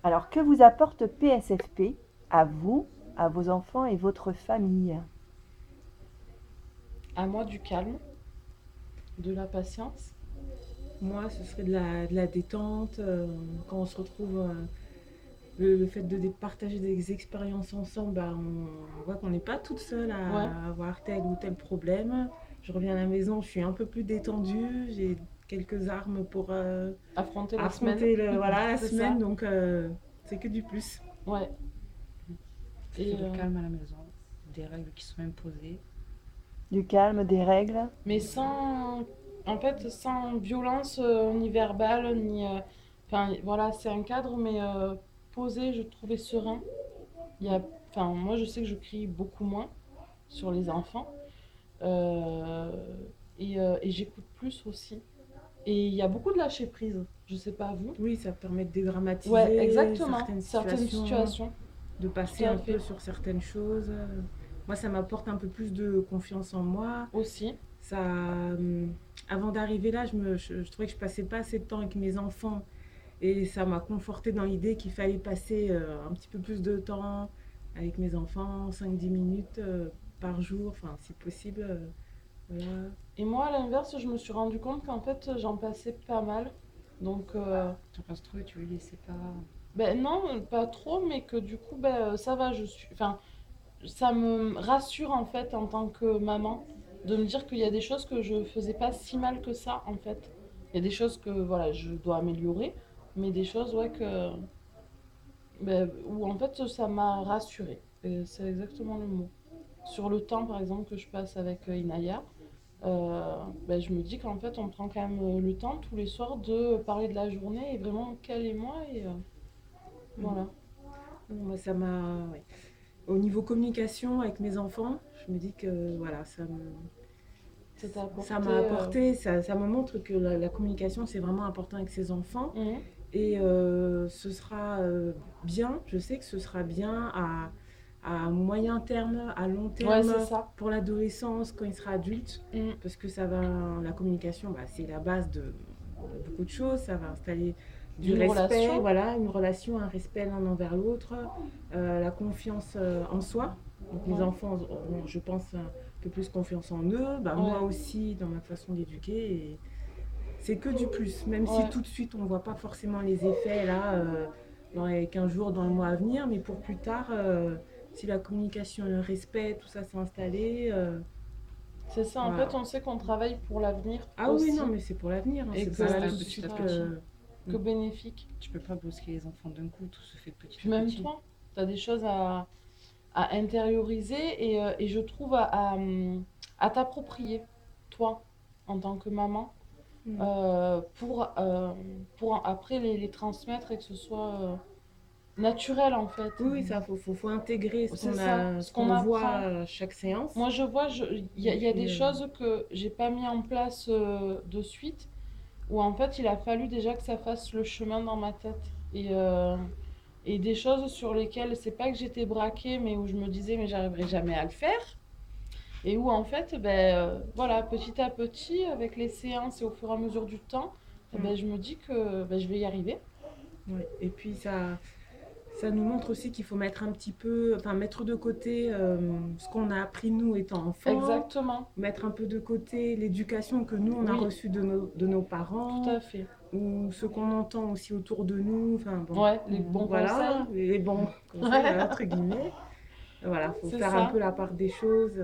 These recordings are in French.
Alors, que vous apporte PSFP à vous, à vos enfants et votre famille? À moi, du calme, de la patience. Moi, ce serait de la détente, quand on se retrouve, le fait de partager des expériences ensemble, bah, on voit qu'on n'est pas toute seule Ouais, à avoir tel ou tel problème. Je reviens à la maison, je suis un peu plus détendue, j'ai quelques armes pour affronter la semaine, affronter voilà, la c'est semaine, ça. donc c'est que du plus. Ouais. Ça Et fait le calme à la maison, des règles qui sont imposées. Du calme, des règles? mais sans, en fait, sans violence ni verbale, ni. Enfin, voilà, c'est un cadre, mais posé, je trouvais serein. Il y a, enfin, moi, je sais que je crie beaucoup moins sur les enfants. euh, et j'écoute plus aussi. Et il y a beaucoup de lâcher prise. Je sais pas vous. Oui, ça permet de Ouais, dédramatiser exactement. certaines Certaines situations, situations. de Tout passer à un peu fait. sur certaines choses. Moi, ça m'apporte un peu plus de confiance en moi. Aussi. Ça, avant d'arriver là, je trouvais que je passais pas assez de temps avec mes enfants et ça m'a conforté dans l'idée qu'il fallait passer un petit peu plus de temps avec mes enfants, 5 10 minutes par jour, enfin si possible. Voilà. Et moi, à l'inverse, je me suis rendu compte qu'en fait, j'en passais pas mal. Donc, T'en passes trop et tu le laissais pas. ben non, pas trop, mais que du coup, ben, ça va, je suis. Enfin, ça me rassure en fait en tant que maman de me dire qu'il y a des choses que je faisais pas si mal que ça en fait. Il y a des choses que voilà, je dois améliorer, mais des choses ouais que ben, où en fait ça m'a rassurée. Et c'est exactement le mot. Sur le temps par exemple que je passe avec Inaya, ben, je me dis qu'en fait on prend quand même le temps tous les soirs de parler de la journée et vraiment qu'elle et moi et Mhm. voilà. Non, moi, ça m'a. Ouais. Au niveau communication avec mes enfants, je me dis que voilà, Ça t'a ça apporté. m'a apporté, ça me montre que la communication c'est vraiment important avec ses enfants. Mhm. Et ce sera bien, je sais que ce sera bien à moyen terme, à long Ouais, c'est terme, ça. pour l'adolescence, quand il sera adulte, Mhm. parce que ça va, la communication, bah, c'est la base de beaucoup de choses, ça va installer du D'une respect, relation. voilà, une relation, un respect l'un envers l'autre, la confiance en soi. Donc mes Ouais. enfants auront, je pense, un peu plus confiance en eux, bah, moi Ouais. aussi dans ma façon d'éduquer. Et c'est que du plus, même si Ouais. tout de suite on ne voit pas forcément les effets là dans les 15 jours, dans le mois à venir, mais pour plus tard, si la communication, le respect, tout ça s'est installé, C'est ça, en fait, voilà. on sait qu'on travaille pour l'avenir Ah oui, non, aussi mais c'est pour l'avenir, hein, et c'est que pas là S'installe tout de petit à suite. petit. que bénéfique. Tu peux pas brusquer les enfants d'un coup, tout se fait petit Puis à même petit. toi, tu as des choses à intérioriser et je trouve à t'approprier, toi, en tant que maman, Mm. pour après les transmettre et que ce soit naturel, en fait. Oui, oui, ça, faut intégrer C'est ça, ce ce qu'on qu'on voit apprend. à chaque séance. Moi, je vois, Et il y a des puis, choses que j'ai pas mis en place de suite où en fait il a fallu déjà que ça fasse le chemin dans ma tête. Et des choses sur lesquelles c'est pas que j'étais braquée, mais où je me disais mais j'arriverai jamais à le faire. Et où en fait, ben, voilà, petit à petit, avec les séances et au fur et à mesure du temps, eh mm, ben, je me dis que ben, je vais y arriver. ouais. Et puis ça nous montre aussi qu'il faut mettre un petit peu, enfin mettre de côté ce qu'on a appris nous étant enfants, Exactement, mettre un peu de côté l'éducation que nous on a oui, reçue de nos tout parents à fait. ou ce qu'on entend aussi autour de nous. Enfin bon, Ouais, les Mhm. bons voilà, conseils. les bons conseils, Ouais, voilà, entre guillemets. Voilà, faut c'est faire un peu ça. la part des choses.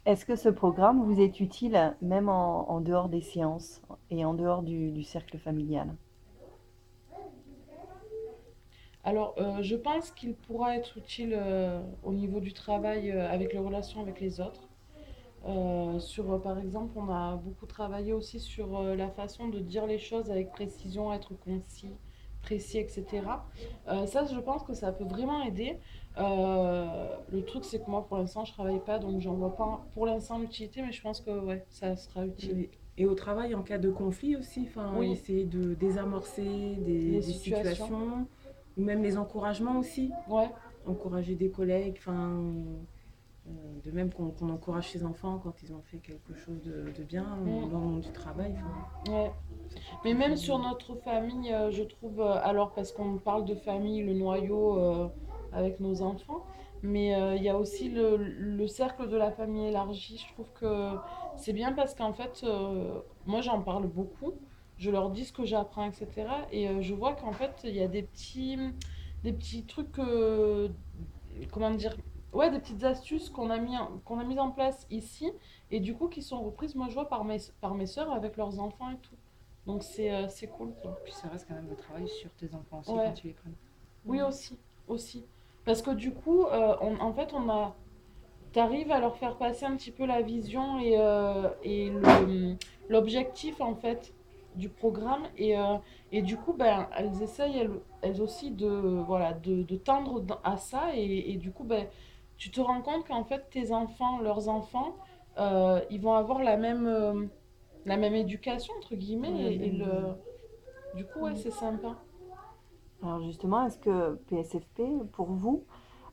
Est-ce que ce programme vous est utile même en dehors des séances et en dehors du cercle familial? Alors, je pense qu'il pourra être utile au niveau du travail avec les relations avec les autres. Par exemple, on a beaucoup travaillé aussi sur la façon de dire les choses avec précision, être concis, précis, etc. Ça, je pense que ça peut vraiment aider. Le truc, c'est que moi, pour l'instant, je travaille pas, donc j'en vois pas pour l'instant l'utilité, mais je pense que ouais, ça sera utile. Et au travail, en cas de conflit aussi, enfin, Oui, essayer de désamorcer les des situations. situations, ou même les encouragements aussi. Ouais, Encourager des collègues, enfin, de même qu'on encourage ses enfants quand ils ont fait quelque chose de bien mm, dans le monde du travail. Enfin, ouais. Mais même sur notre famille, je trouve, alors parce qu'on parle de famille, le noyau avec nos enfants, mais il y a aussi le cercle de la famille élargie. Je trouve que c'est bien parce qu'en fait, moi j'en parle beaucoup, je leur dis ce que j'apprends, etc. Et je vois qu'en fait, il y a des petits trucs, comment dire, ouais, des petites astuces qu'on a mises en place ici, et du coup qui sont reprises, moi je vois par mes sœurs avec leurs enfants et tout. Donc c'est cool, quoi. Puis ça reste quand même le travail sur tes enfants aussi quand Ouais, tu les prends. oui aussi, aussi. Parce que du coup, en fait, t'arrives à leur faire passer un petit peu la vision et l'objectif, en fait, du programme. Et du coup, ben, elles essayent, elles aussi, voilà, de tendre à ça. Et du coup, ben, tu te rends compte qu'en fait, tes enfants, leurs enfants, ils vont avoir la même éducation, entre guillemets. Ouais, Du coup, ouais, c'est sympa. alors justement, est-ce que PSFP, pour vous,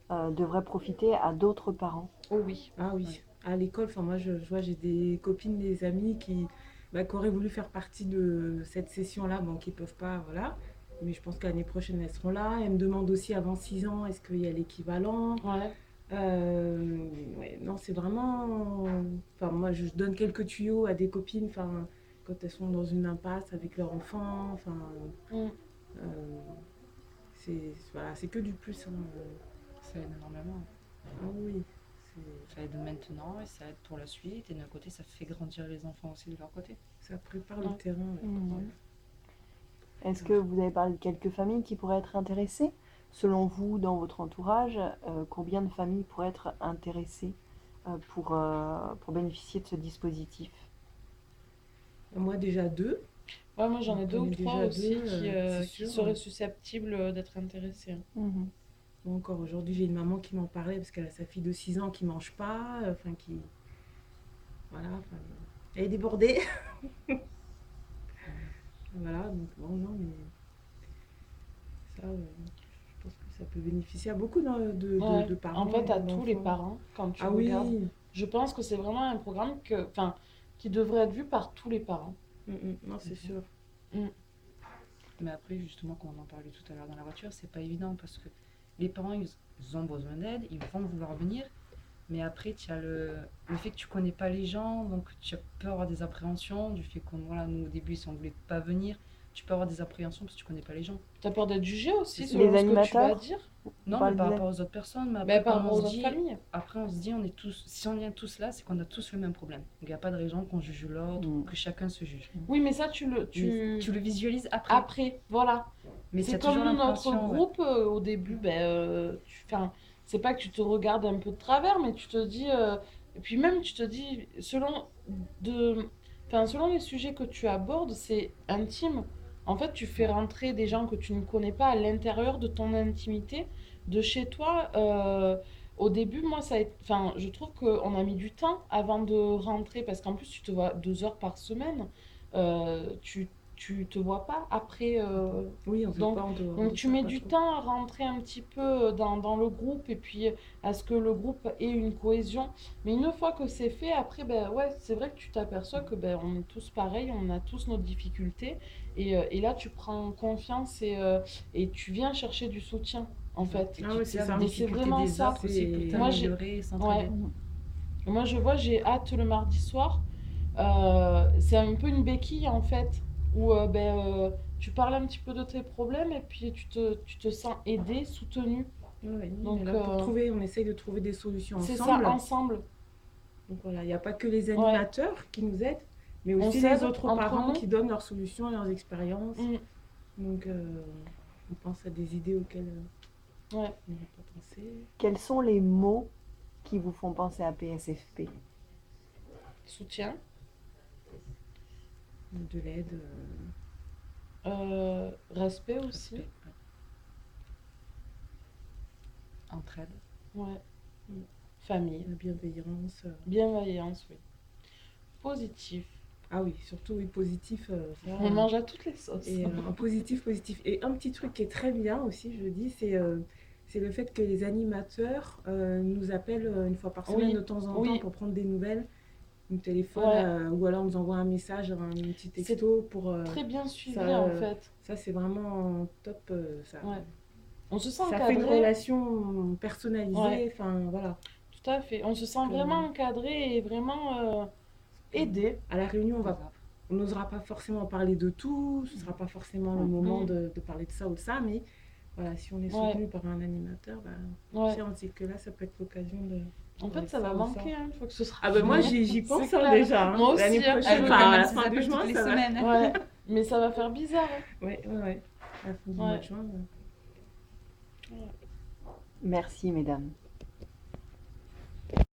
devrait profiter à d'autres parents? Oh oui. Ah Ouais. oui, à l'école, enfin moi je vois, j'ai des copines, des amis qui auraient voulu faire partie de cette session-là, bon, qui peuvent pas, voilà. Mais je pense que l'année prochaine, elles seront là. Elles me demandent aussi avant 6 ans, est-ce qu'il y a l'équivalent? Ouais. Ouais, non, c'est vraiment... Enfin, moi, je donne quelques tuyaux à des copines, enfin, quand elles sont dans une impasse avec leur enfant, enfin, Mm. euh, voilà, c'est que du plus, hein. Ça aide énormément. Ah oui, c'est... Ça aide maintenant et ça aide pour la suite. Et d'un côté, ça fait grandir les enfants aussi de leur côté. Ça prépare le Ouais. terrain. Ouais. Mhm. Est-ce que vous avez parlé de quelques familles qui pourraient être intéressées? Selon vous, dans votre entourage, combien de familles pourraient être intéressées pour bénéficier de ce dispositif? Moi, déjà deux. Ouais, moi j'en On ai deux ou connaît trois déjà aussi deux, c'est qui sûr. seraient susceptibles d'être intéressés. Mhm. Moi, encore aujourd'hui, j'ai une maman qui m'en parlait parce qu'elle a sa fille de 6 ans qui mange pas, enfin, qui... Voilà, enfin, elle est débordée. Voilà, donc bon, non, mais ça, je pense que ça peut bénéficier à beaucoup Ouais, de en parents fait, et à tous les d'enfants. parents, quand tu Ah regardes, oui, je pense que c'est vraiment un programme enfin, qui devrait être vu par tous les parents. non, c'est Mhm. sûr. Mm. Mais après, justement, comme on en parlait tout à l'heure dans la voiture, c'est pas évident parce que les parents, ils ont besoin d'aide, ils vont vouloir venir. Mais après, tu as le fait que tu connais pas les gens, donc tu peux avoir des appréhensions du fait que voilà, nous au début, si on voulait pas venir, tu peux avoir des appréhensions parce que tu connais pas les gens. T'as peur d'être jugé C'est aussi ça. Les selon ce que tu vas animateurs? dire? Vous Non, mais parlez par des rapport aux autres personnes, mais Ben, après, par comme rapport on aux se autres dit, familles. après on se dit, on est tous, si on vient tous là, c'est qu'on a tous le même problème. Donc il n'y a pas de raison qu'on juge l'autre ou animateurs? que chacun se juge. Oui, mais ça, Mais tu le visualises après. après, voilà. Mais tu C'est as comme toujours nous, notre l'appréhension, ouais. groupe, au début, ben, enfin, c'est pas que tu te regardes un peu de travers, mais tu te dis, et puis même tu te dis, de, selon les sujets que tu abordes, c'est intime. En fait, tu fais rentrer des gens que tu ne connais pas à l'intérieur de ton intimité, de chez toi. Au début, moi, enfin, je trouve qu'on a mis du temps avant de rentrer, parce qu'en plus, tu te vois 2 heures par semaine. Tu te vois pas après. Oui, on ne se voit Donc, pas en dehors donc de tu ça, mets pas du trop. temps à rentrer un petit peu dans le groupe et puis à ce que le groupe ait une cohésion. Mais une fois que c'est fait, après, ben ouais, c'est vrai que tu t'aperçois que ben, on est tous pareils, on a tous nos difficultés. Et là, tu prends confiance et tu viens chercher du soutien, en C'est ça. fait. Et Ah tu ouais, te c'est sers des ça. Et c'est difficultés vraiment des ça. autres aussi pour C'est... Moi, t'améliorer et ouais. s'entraider. Mhm. Moi, je vois, j'ai hâte le mardi soir. C'est un peu une béquille en fait, où tu parles un petit peu de tes problèmes et puis tu te sens aidé, soutenu. Ouais, nous, on est Donc là pour trouver, on essaye de trouver des solutions c'est ça, ensemble. ensemble. Donc voilà, il n'y a pas que les Ouais, animateurs qui nous aident, mais on aussi les s'aide autres entre parents nous. qui donnent leurs solutions, leurs expériences. Mm, Donc on pense à des idées auxquelles ouais. on n'avait pas pensé. Quels sont les mots qui vous font penser à PSFP? Soutien, De l'aide. respect aussi. Respect, ouais. Entraide. Ouais. Mm. Famille, La bienveillance. bienveillance, oui. Positif. Ah oui, surtout oui, positif. Ça, On mange à toutes les sauces. et un positif, positif. Et un petit truc qui est très bien aussi, je dis, c'est le fait que les animateurs nous appellent une fois par semaine Oui, de temps en temps oui, pour prendre des nouvelles. nous téléphone Ouais. ou alors nous envoie un message, un petit texto pour... Très bien suivi ça, en fait. ça c'est vraiment top. Ouais. On se sent Ça fait une encadré. relation personnalisée. Ouais. Enfin, voilà. Tout à fait. On se sent Que, vraiment encadré et vraiment aidé. à la réunion, C'est ça. on n'osera pas forcément parler de tout, ce ne sera pas forcément le moment Mm. de parler de ça ou de ça, mais voilà, si on est Ouais. soutenu par un animateur, Ouais. on se dit que là, ça peut être l'occasion de En parler fait, de ça va ou manquer, hein, une fois que ce sera Ah ben moi, fini. j'y pense C'est clair. déjà. Hein. Moi aussi, L'année hein. prochaine, Elle veut Enfin, quand à même la ses fin du appels juin, toutes les ça va. semaines. Ouais. Mais ça va faire bizarre. Hein. Ouais. À la fin du Ouais. mois de juin. Merci, mesdames.